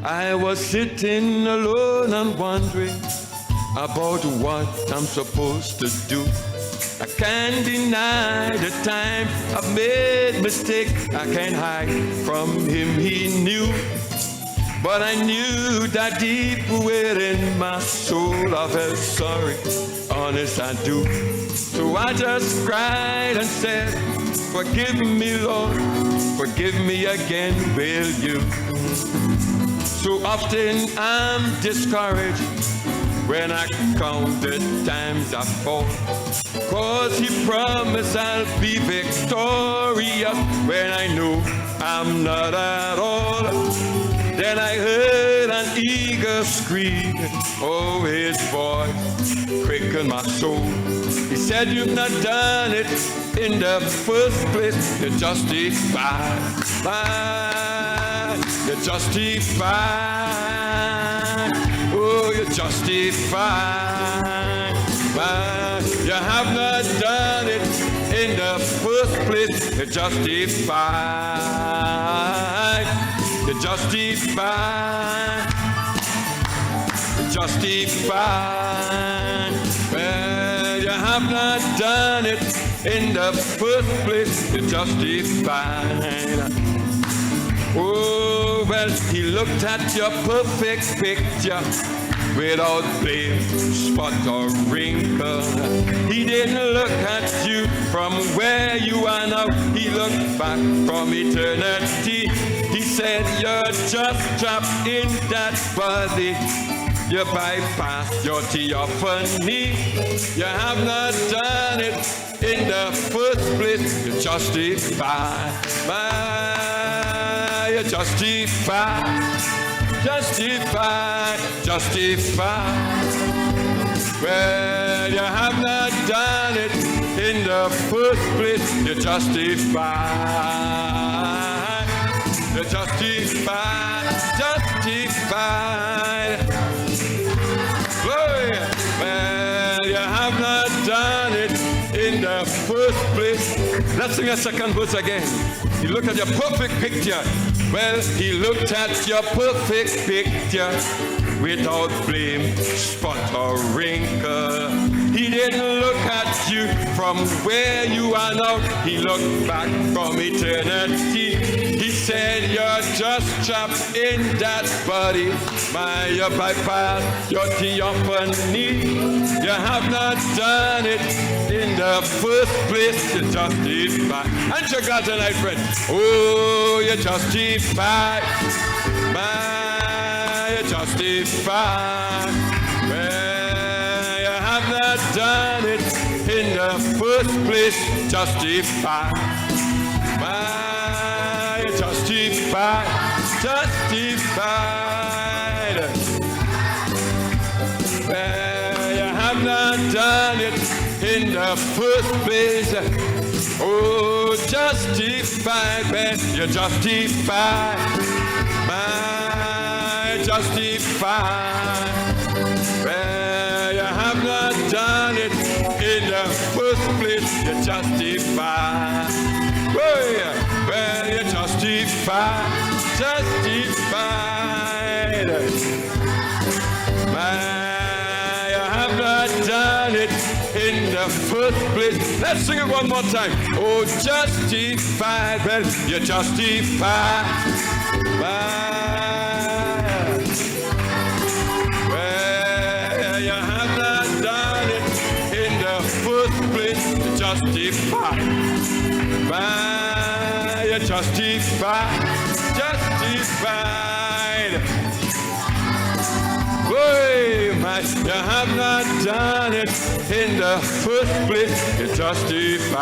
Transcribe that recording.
I was sitting alone and wondering about what I'm supposed to do. I can't deny the time I've made mistake. I can't hide from him, he knew. But I knew that deep within my soul I felt sorry, honest I do. So I just cried and said, forgive me, Lord, forgive me again, will you? So often I'm discouraged when I count the times I fall, 'cause he promised I'll be victorious when I know I'm not at all. Then I heard an eagle scream, oh, his voice quickened my soul. He said, you've not done it in the first place. You're justified, you're justified. Oh, you're justified. You have not done it in the first place. You're justified. You're justified. You're justified. Well, you have not done it in the first place. You're justified. Oh, well, he looked at your perfect picture without blame, spot or wrinkle. He didn't look at you from where you are now. He looked back from eternity. He said, you're just trapped in that body. You bypassed your theophany. You have not done it in the first place. You're justified. You're justified. Justified, justified. Well, you have not done it in the first place. You're justified. You're justified, justified. Glory. Well, you have not done it in the first place. Let's sing a second verse again. You look at your perfect picture. Well, he looked at your perfect picture without blame, spot or wrinkle. He didn't look at you from where you are now. He looked back from eternity. He said, you're just trapped in that body. You bypass your theophany. You have not done it in the first place. You're justified. Aren't you glad tonight, friend? Oh, you're justified. You're justified. Well, you have not done it in the first place. Justified. You're justified. Justified. Well, you have not done it in the first place. Oh, justified, man, you're justified. Justified. Well, you have not done it in the first place. You're justified. Well, you're justified. Justified. Well, you have not done it in the first place. Let's sing it one more time. Oh, justified. Well, you're justified. Well, you have not done it in the first place. You're justified. You're justified. Justified. You have not done it in the first place. You're justified.